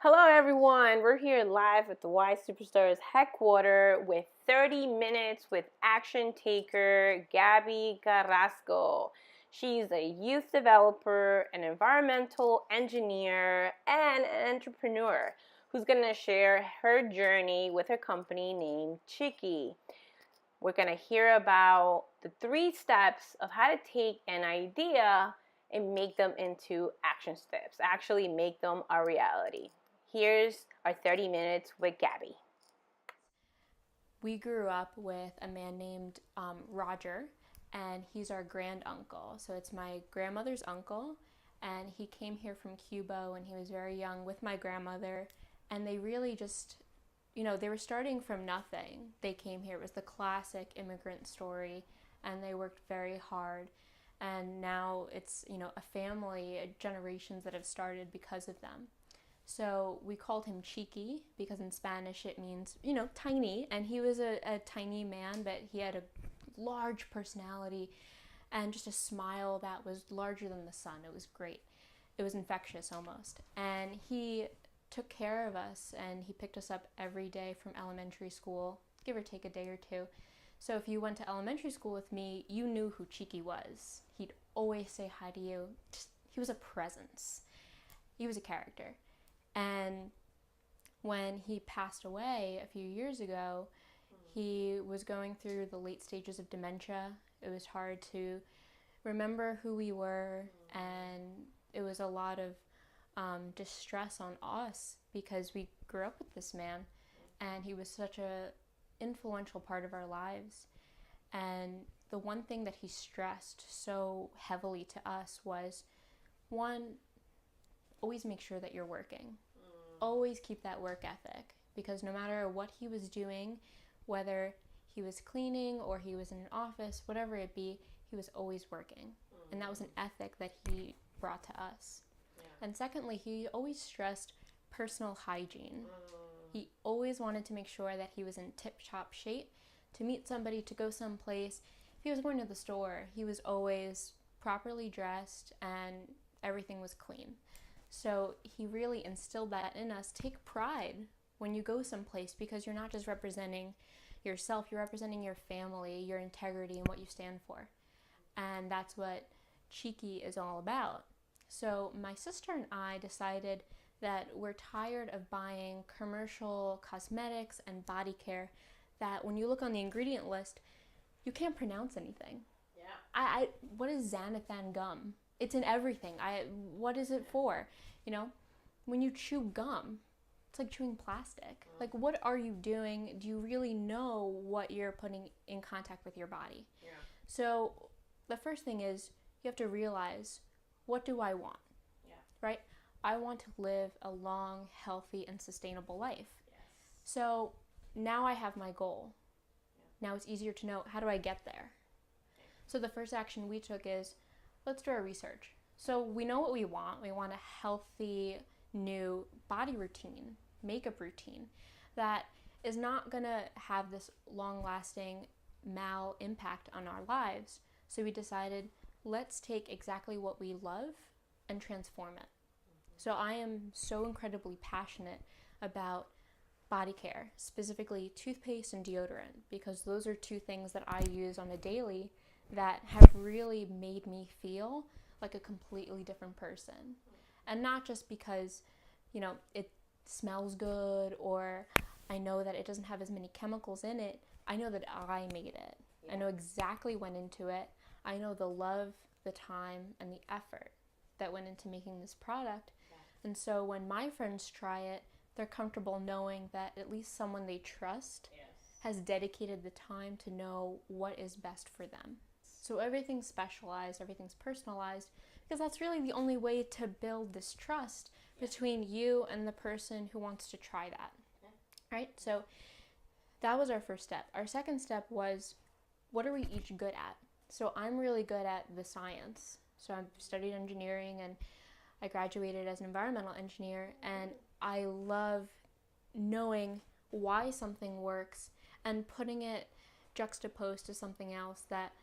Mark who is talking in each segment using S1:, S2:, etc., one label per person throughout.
S1: Hello everyone, we're here live at the YSuperstars headquarters with 30 minutes with action taker Gabi Carrasco. She's a youth developer, an environmental engineer, and an entrepreneur who's going to share her journey with her company named Chiqui. We're going to hear about the 3 steps of how to take an idea and make them into action steps, actually make them a reality. Here's our 30 minutes with Gabi.
S2: We grew up with a man named Roger, and he's our grand uncle. So it's my grandmother's uncle, and he came here from Cuba when he was very young with my grandmother, and they really just, they were starting from nothing. They came here. It was the classic immigrant story, and they worked very hard. And now it's, a family, generations that have started because of them. So we called him Chiqui because in Spanish it means, tiny. And he was a tiny man, but he had a large personality and just a smile that was larger than the sun. It was great. It was infectious almost. And he took care of us and he picked us up every day from elementary school, give or take a day or two. So if you went to elementary school with me, you knew who Chiqui was. He'd always say hi to you. He was a presence. He was a character. And when he passed away a few years ago, he was going through the late stages of dementia. It was hard to remember who we were, and it was a lot of distress on us because we grew up with this man, and he was such a influential part of our lives. And the one thing that he stressed so heavily to us was, one, always make sure that you're working. Always keep that work ethic, because no matter what he was doing, whether he was cleaning or he was in an office, whatever it be, he was always working. And that was an ethic that he brought to us. Yeah. And secondly, he always stressed personal hygiene. He always wanted to make sure that he was in tip-top shape to meet somebody, to go someplace. If he was going to the store, he was always properly dressed and everything was clean. So he really instilled that in us. Take pride when you go someplace, because you're not just representing yourself, you're representing your family, your integrity, and what you stand for. And that's what Chiqui is all about. So my sister and I decided that we're tired of buying commercial cosmetics and body care that when you look on the ingredient list, you can't pronounce anything. Yeah. What is xanthan gum? It's in everything. What is it for? When you chew gum, it's like chewing plastic. Like, what are you doing? Do you really know what you're putting in contact with your body? Yeah. So the first thing is you have to realize, what do I want? Yeah. Right? I want to live a long, healthy, and sustainable life. Yes. So now I have my goal. Yeah. Now it's easier to know, how do I get there? Okay. So the first action we took is, let's do our research. So we know what we want. We want a healthy, new body routine, makeup routine that is not going to have this long-lasting impact on our lives. So we decided, let's take exactly what we love and transform it. So I am so incredibly passionate about body care, specifically toothpaste and deodorant, because those are 2 things that I use on a daily that have really made me feel like a completely different person. And not just because, it smells good, or I know that it doesn't have as many chemicals in it. I know that I made it. Yeah. I know exactly what went into it. I know the love, the time, and the effort that went into making this product. Yeah. And so when my friends try it, they're comfortable knowing that at least someone they trust has dedicated the time to know what is best for them. So everything's specialized, everything's personalized, because that's really the only way to build this trust between you and the person who wants to try that. Right? So that was our first step. Our second step was, what are we each good at? So I'm really good at the science. So I've studied engineering and I graduated as an environmental engineer, and I love knowing why something works and putting it juxtaposed to something else that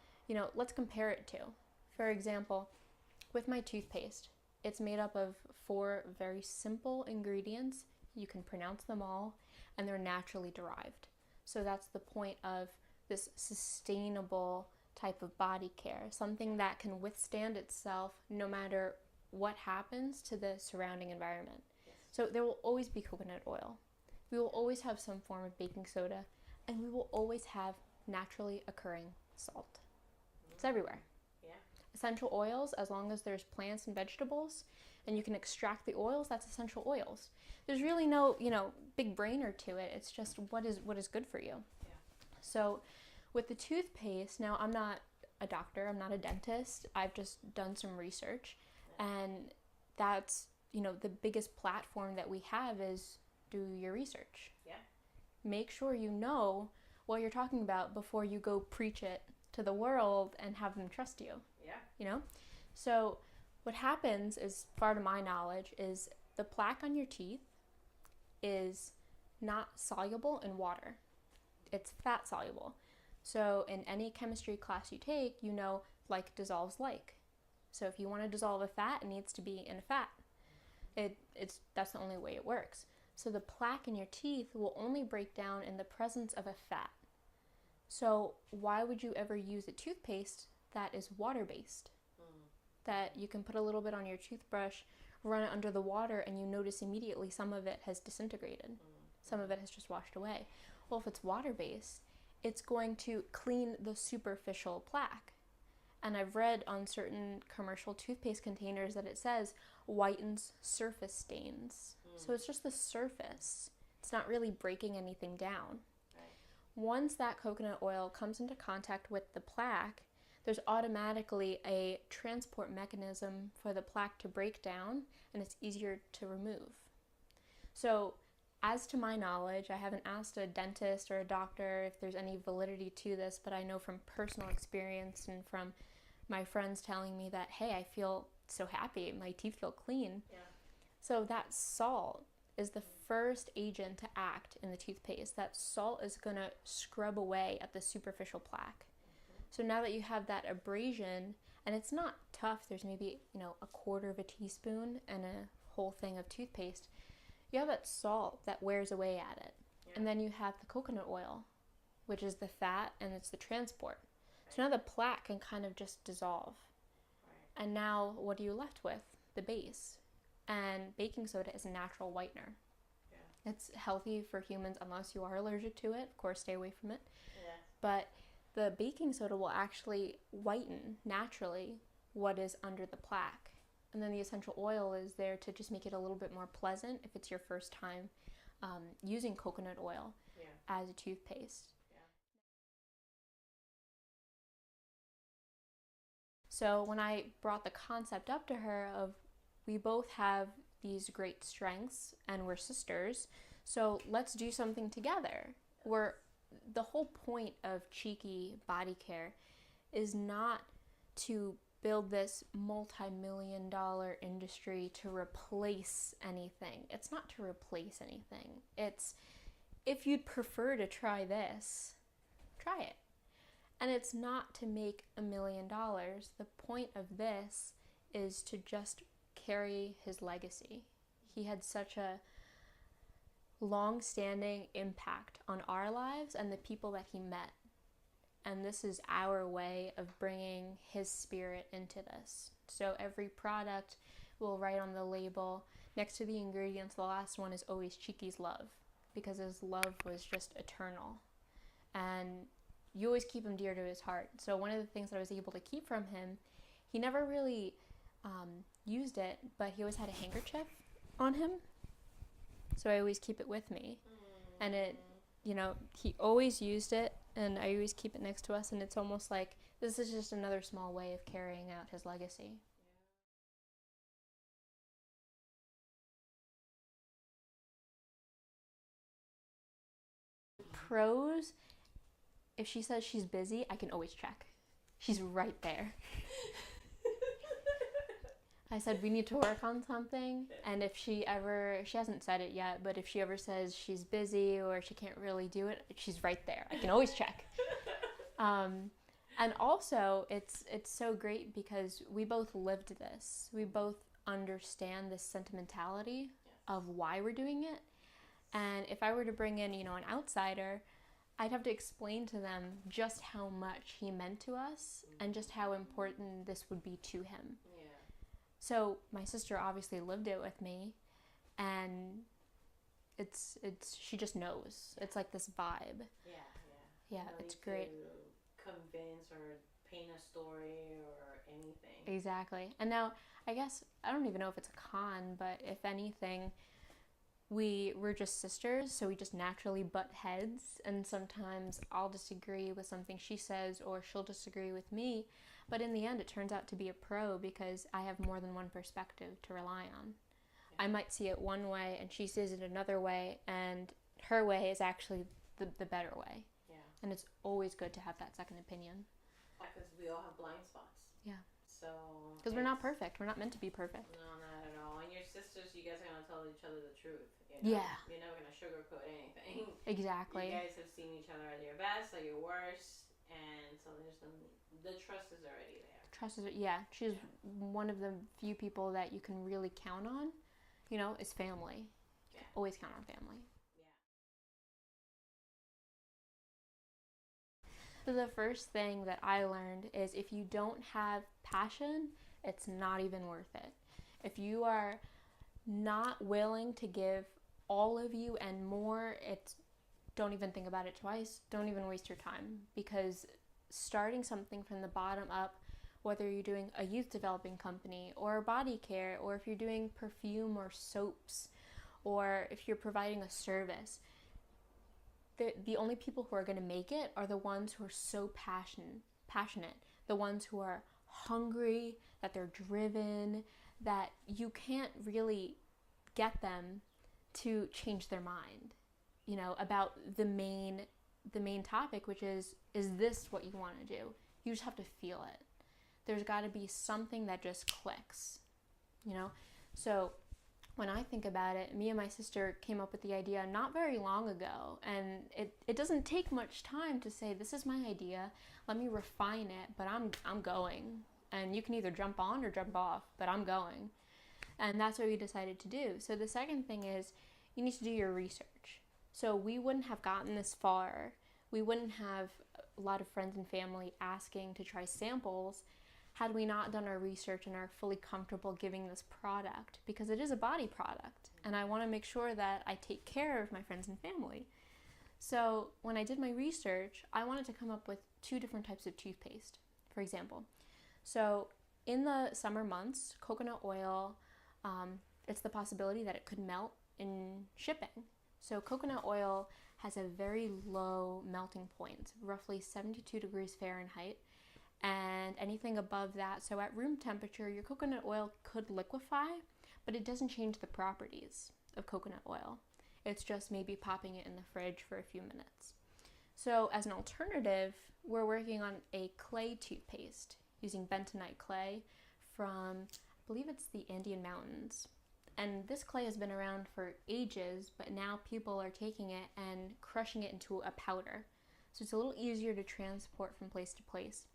S2: let's compare it to. For example, with my toothpaste, It's made up of 4 very simple ingredients. You can pronounce them all, and they're naturally derived. So that's the point of this sustainable type of body care, something that can withstand itself no matter what happens to the surrounding environment. Yes. So there will always be coconut oil. We will always have some form of baking soda, and we will always have naturally occurring salt. It's everywhere. Yeah. Essential oils, as long as there's plants and vegetables and you can extract the oils, that's essential oils. There's really no, big brainer to it. It's just what is good for you. Yeah. So with the toothpaste, now I'm not a doctor, I'm not a dentist. I've just done some research, and that's, the biggest platform that we have is do your research. Yeah. Make sure you know what you're talking about before you go preach it to the world and have them trust you. Yeah. So what happens, as far to my knowledge, is the plaque on your teeth is not soluble in water. It's fat soluble. So in any chemistry class you take, like dissolves like. So if you want to dissolve a fat, it needs to be in a fat. That's the only way it works. So the plaque in your teeth will only break down in the presence of a fat. So why would you ever use a toothpaste that is water-based? That you can put a little bit on your toothbrush, run it under the water, and you notice immediately some of it has disintegrated. Some of it has just washed away. Well, if it's water-based, it's going to clean the superficial plaque. And I've read on certain commercial toothpaste containers that it says whitens surface stains. So it's just the surface. It's not really breaking anything down. Right. Once that coconut oil comes into contact with the plaque, there's automatically a transport mechanism for the plaque to break down, and it's easier to remove. So as to my knowledge, I haven't asked a dentist or a doctor if there's any validity to this, but I know from personal experience and from my friends telling me that, hey, I feel so happy, my teeth feel clean. Yeah. So that salt is the first agent to act in the toothpaste. That salt is going to scrub away at the superficial plaque. So now that you have that abrasion, and it's not tough, there's maybe, a quarter of a teaspoon and a whole thing of toothpaste, you have that salt that wears away at it. Yeah. And then you have the coconut oil, which is the fat, and it's the transport. Right. So now the plaque can kind of just dissolve. Right. And now what are you left with? The base. And baking soda is a natural whitener. Yeah. It's healthy for humans unless you are allergic to it. Of course, stay away from it. Yeah. But the baking soda will actually whiten naturally what is under the plaque. And then the essential oil is there to just make it a little bit more pleasant if it's your first time using coconut oil as a toothpaste. Yeah. So when I brought the concept up to her of we both have these great strengths and we're sisters, so let's do something together. The whole point of Chiqui body care is not to build this multi-million-dollar industry to replace anything. It's not to replace anything. It's, if you'd prefer to try this, try it. And it's not to make $1 million. The point of this is to just carry his legacy. He had such a long-standing impact on our lives and the people that he met. And this is our way of bringing his spirit into this. So every product will write on the label, next to the ingredients, the last one is always Chiqui's love, because his love was just eternal. And you always keep him dear to his heart. So one of the things that I was able to keep from him, he never really used it, but he always had a handkerchief on him. So I always keep it with me. And it, he always used it, and I always keep it next to us, and it's almost like this is just another small way of carrying out his legacy. Pros, if she says she's busy, I can always check. She's right there. I said we need to work on something, and if she hasn't said it yet, but if she ever says she's busy or she can't really do it, she's right there. I can always check. And also, it's so great because we both lived this. We both understand this sentimentality of why we're doing it. And if I were to bring in, an outsider, I'd have to explain to them just how much he meant to us and just how important this would be to him.
S1: Yeah.
S2: So my sister obviously lived it with me, and she just knows. It's like this vibe. Yeah, it's great.
S1: To convince or paint a story or anything.
S2: Exactly. And now, I guess, I don't even know if it's a con, but if anything, we're just sisters, so we just naturally butt heads, and sometimes I'll disagree with something she says or she'll disagree with me, but in the end it turns out to be a pro because I have more than one perspective to rely on. Yeah. I might see it one way and she sees it another way, and her way is actually the better way.
S1: Yeah.
S2: And it's always good to have that second opinion.
S1: Because we all have blind spots.
S2: Yeah.
S1: So
S2: because we're not perfect. We're not meant to be perfect.
S1: No, not at all. And your sisters, you guys are going to tell each other the truth.
S2: Yeah.
S1: You're never going to sugarcoat anything.
S2: Exactly.
S1: You guys have seen each other at your best, at your worst, and so the trust is already there. She's one of the few people that you can really count on, is family. Yeah. Always count on family. So the first thing that I learned is if you don't have passion, it's not even worth it. If you are not willing to give all of you and more, don't even think about it twice. Don't even waste your time, because starting something from the bottom up, whether you're doing a youth developing company or body care, or if you're doing perfume or soaps, or if you're providing a service, the only people who are going to make it are the ones who are so passionate, the ones who are hungry, that they're driven, that you can't really get them to change their mind, about the main topic, which is this what you want to do? You just have to feel it. There's got to be something that just clicks, So when I think about it, me and my sister came up with the idea not very long ago, and it doesn't take much time to say, this is my idea, let me refine it, but I'm going, and you can either jump on or jump off, but I'm going. And that's what we decided to do. So the second thing is you need to do your research. So we wouldn't have gotten this far, we wouldn't have a lot of friends and family asking to try samples had we not done our research and are fully comfortable giving this product, because it is a body product, and I want to make sure that I take care of my friends and family. So when I did my research, I wanted to come up with 2 different types of toothpaste, for example. So in the summer months, coconut oil, it's the possibility that it could melt in shipping. So coconut oil has a very low melting point, roughly 72 degrees Fahrenheit, and anything above that, so at room temperature, your coconut oil could liquefy, but it doesn't change the properties of coconut oil. It's just maybe popping it in the fridge for a few minutes. So as an alternative, we're working on a clay toothpaste using bentonite clay from, I believe it's the Andean Mountains. And this clay has been around for ages, but now people are taking it and crushing it into a powder. So it's a little easier to transport from place to place.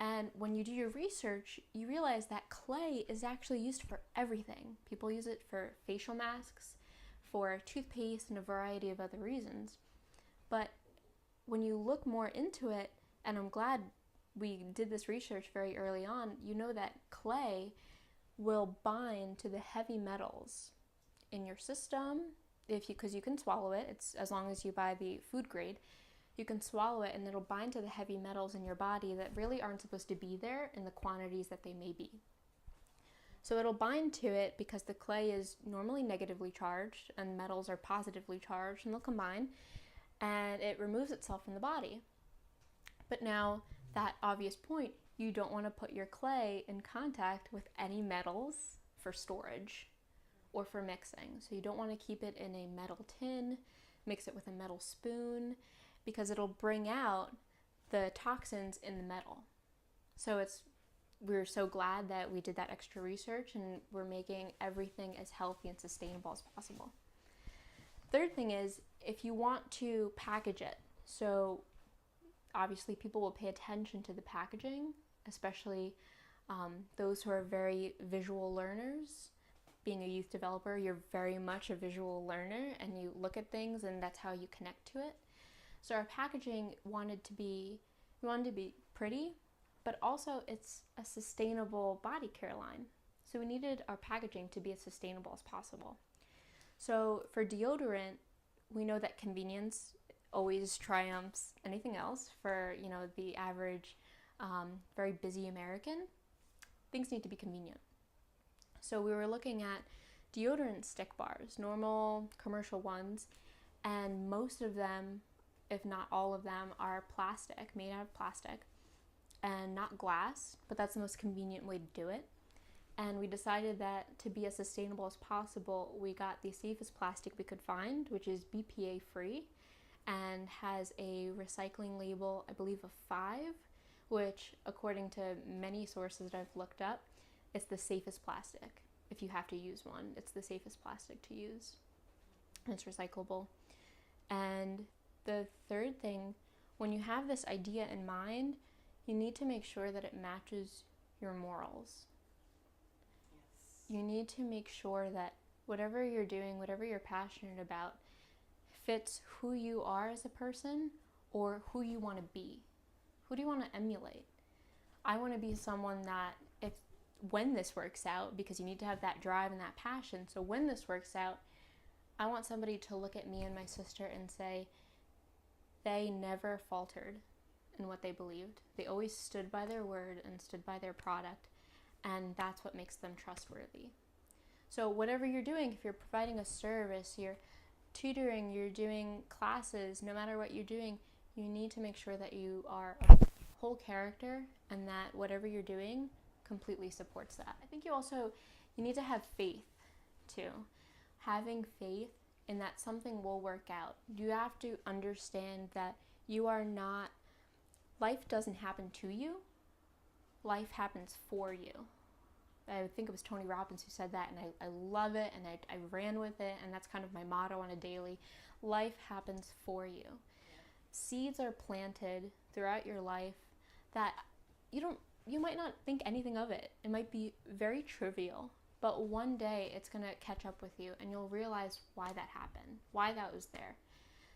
S1: And when you do your research, you realize that clay is actually used for everything. People use it for facial masks, for toothpaste, and a variety of other reasons. But when you look more into it, and I'm glad we did this research very early on, you know that clay will bind to the heavy metals in your system, because you can swallow it. It's as long as you buy the food grade. You can swallow it and it'll bind to the heavy metals in your body that really aren't supposed to be there in the quantities that they may be. So it'll bind to it because the clay is normally negatively charged and metals are positively charged, and they'll combine, and it removes itself from the body. But now, that obvious point, you don't want to put your clay in contact with any metals for storage or for mixing. So you don't want to keep it in a metal tin, mix it with a metal spoon, because it'll bring out the toxins in the metal. So we're so glad that we did that extra research, and we're making everything as healthy and sustainable as possible. Third thing is, if you want to package it, so obviously people will pay attention to the packaging, especially
S2: Those who are very visual learners, being a youth developer, you're very much a visual learner and you look at things and that's how you connect to it. So our packaging wanted to be pretty, but also it's a sustainable body care line. So we needed our packaging to be as sustainable as possible. So for deodorant, we know that convenience always triumphs anything else. For, you know, the average very busy American, things need to be convenient. So we were looking at deodorant stick bars, normal commercial ones, and most of them, if not all of them, are plastic, made out of plastic, and not glass, but that's the most convenient way to do it. And we decided that to be as sustainable as possible, we got the safest plastic we could find, which is BPA free and has a recycling label, I believe, of 5, which, according to many sources that I've looked up, it's the safest plastic. If you have to use one, it's the safest plastic to use. And it's recyclable. And the third thing, when you have this idea in mind, you need to make sure that it matches your morals. Yes. You need to make sure that whatever you're doing, whatever you're passionate about, fits who you are as a person or who you want to be. Who do you want to emulate? I want to be someone that when this works out, because you need to have that drive and that passion, so when this works out, I want somebody to look at me and my sister and say, they never faltered in what they believed. They always stood by their word and stood by their product, and that's what makes them trustworthy. So whatever you're doing, if you're providing a service, you're tutoring, you're doing classes, no matter what you're doing, you need to make sure that you are a whole character and that whatever you're doing completely supports that. I think you need to have faith too. Having faith in that something will work out. You have to understand that life doesn't happen to you, life happens for you. I think it was Tony Robbins who said that, and I love it, and I ran with it, and that's kind of my motto on a daily. Life happens for you. Seeds are planted throughout your life that you might not think anything of it. It might be very trivial, but one day it's going to catch up with you and you'll realize why that happened, why that was there.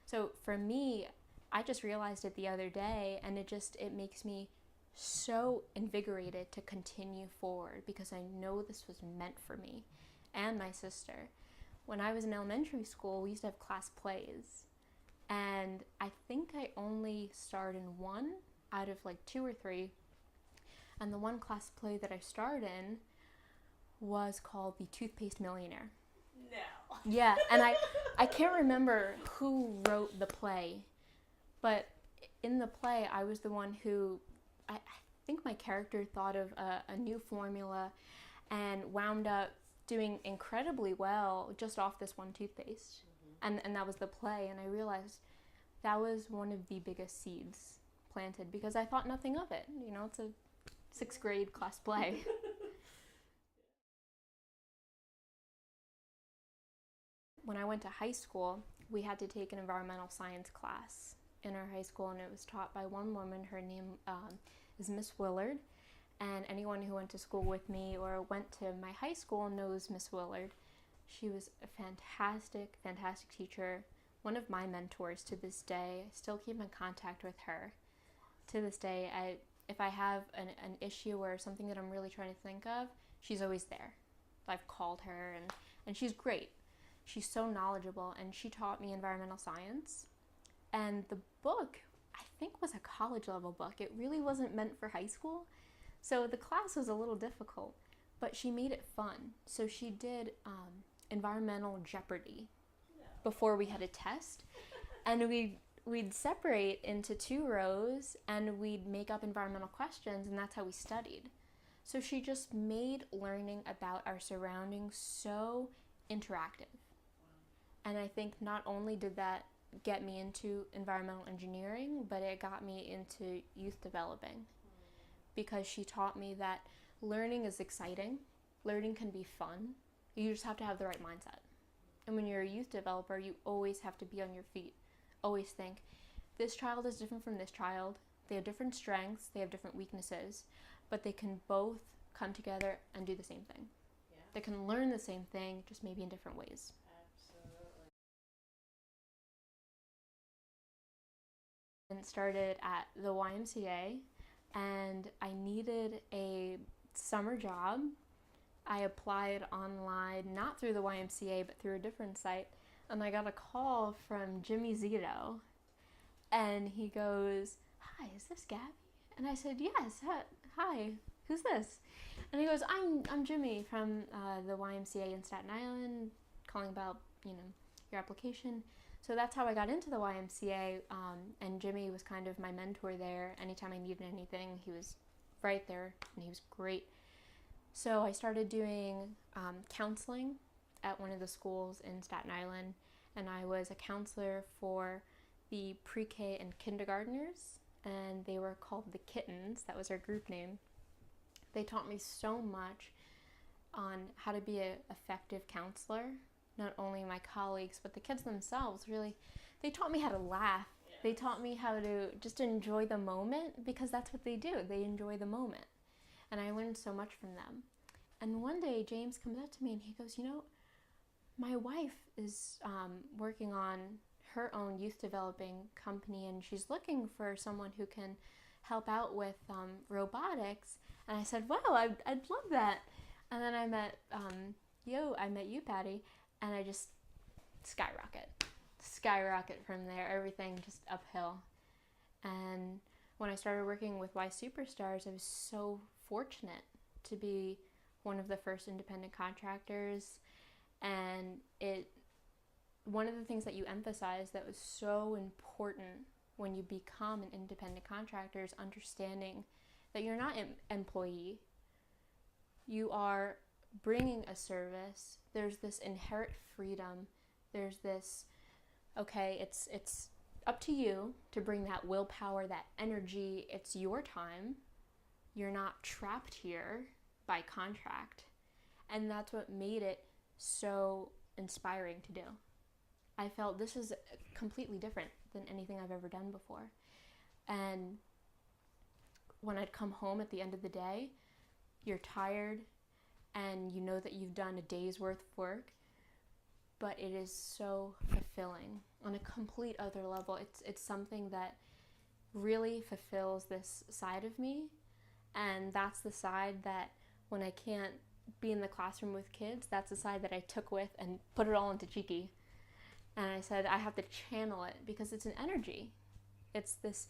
S2: So for me, I just realized it the other day, and it makes me so invigorated to continue forward because I know this was meant for me and my sister. When I was in elementary school, we used to have class plays, and I think I only starred in 1 out of like 2 or 3. And the one class play that I starred in was called The Toothpaste Millionaire. No. Yeah, and I can't remember who wrote the play, but in the play, I was the one who, I think my character thought of a new formula and wound up doing incredibly well just off this one toothpaste. Mm-hmm. And that was the play, and I realized that was one of the biggest seeds planted because I thought nothing of it. You know, it's a 6th grade class play. When I went to high school, we had to take an environmental science class in our high school, and it was taught by one woman. Her name is Miss Willard, and anyone who went to school with me or went to my high school knows Miss Willard. She was a fantastic, fantastic teacher, one of my mentors to this day. I still keep in contact with her. To this day, if I have an issue or something that I'm really trying to think of, she's always there. I've called her, and she's great. She's so knowledgeable, and she taught me environmental science. And the book, I think, was a college level book. It really wasn't meant for high school. So the class was a little difficult, but she made it fun. So she did environmental Jeopardy before we had a test. And we'd separate into 2 rows, and we'd make up environmental questions, and that's how we studied. So she just made learning about our surroundings so interactive. And I think not only did that get me into environmental engineering, but it got me into youth developing, because she taught me that learning is exciting, learning can be fun, you just have to have the right mindset. And when you're a youth developer, you always have to be on your feet. Always think, this child is different from this child, they have different strengths, they have different weaknesses, but they can both come together and do the same thing. Yeah. They can learn the same thing, just maybe in different ways.
S1: Absolutely.
S2: And started at the YMCA, and I needed a summer job. I applied online, not through the YMCA, but through a different site, and I got a call from Jimmy Zito, and he goes, "Hi, is this Gabby?" And I said, "Yes, hi, who's this?" And he goes, I'm Jimmy from the YMCA in Staten Island, calling about, your application." So that's how I got into the YMCA, and Jimmy was kind of my mentor there. Anytime I needed anything, he was right there, and he was great. So I started doing counseling at one of the schools in Staten Island, and I was a counselor for the pre-K and kindergartners, and they were called the Kittens. That was our group name. They taught me so much on how to be an effective counselor. Not only my colleagues, but the kids themselves, really, they taught me how to laugh. Yeah. They taught me how to just enjoy the moment, because that's what they do. They enjoy the moment. And I learned so much from them. And one day, James comes up to me and he goes, my wife is working on her own youth developing company, and she's looking for someone who can help out with robotics. And I said, "Wow, I'd love that." And then I met you, Patty, and I just skyrocket from there. Everything just uphill. And when I started working with YSuperstars, I was so fortunate to be one of the first independent contractors. And one of the things that you emphasized that was so important when you become an independent contractor is understanding that you're not an employee. You are bringing a service. There's this inherent freedom. There's this, okay, it's up to you to bring that willpower, that energy. It's your time. You're not trapped here by contract. And that's what made it so inspiring to do. I felt this is completely different than anything I've ever done before. And when I'd come home at the end of the day, you're tired and you know that you've done a day's worth of work, but it is so fulfilling on a complete other level. It's something that really fulfills this side of me, and that's the side that when I can't be in the classroom with kids, that's the side that I took with and put it all into Chiqui. And I said, I have to channel it because it's an energy. It's this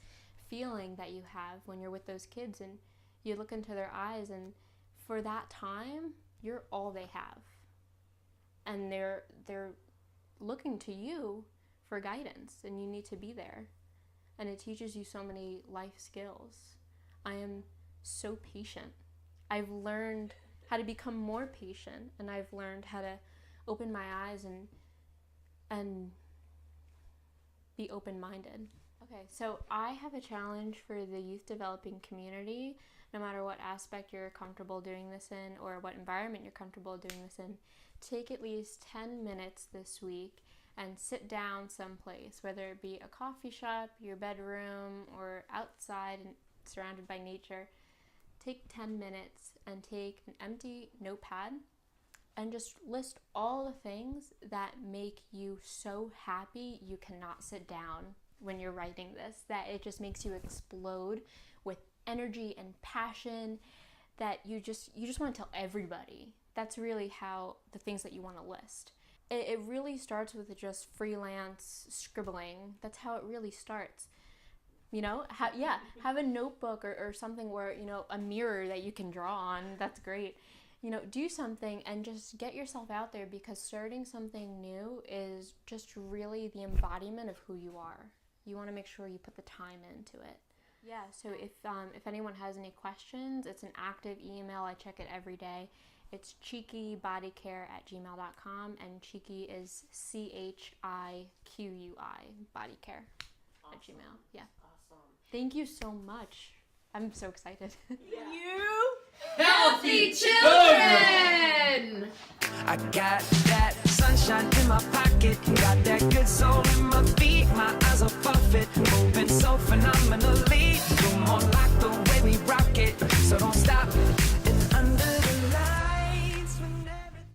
S2: feeling that you have when you're with those kids and you look into their eyes, and for that time, you're all they have. And they're looking to you for guidance, and you need to be there. And it teaches you so many life skills. I am so patient. I've learned how to become more patient, and I've learned how to open my eyes and be open-minded. Okay, so I have a challenge for the youth developing community. No matter what aspect you're comfortable doing this in or what environment you're comfortable doing this in, take at least 10 minutes this week and sit down someplace, whether it be a coffee shop, your bedroom, or outside and surrounded by nature. Take 10 minutes and take an empty notepad and just list all the things that make you so happy you cannot sit down when you're writing this, that it just makes you explode with energy and passion, that you just want to tell everybody. That's really how the things that you want to list. It really starts with just freelance scribbling. That's how it really starts. Have a notebook or something where, a mirror that you can draw on. That's great. Do something and just get yourself out there, because starting something new is just really the embodiment of who you are. You want to make sure you put the time into it. Yeah, so if anyone has any questions, it's an active email. I check it every day. It's chiquibodycare@gmail.com, and Chiqui is CHIQUI, bodycare at Gmail. Yeah.
S1: Awesome.
S2: Thank you so much. I'm so excited.
S1: Yeah.
S3: You healthy children!
S4: I got that sunshine in my pocket, got that good soul in my feet, my eyes are off it, moving so phenomenally. You're more like the way we rock it, so don't stop.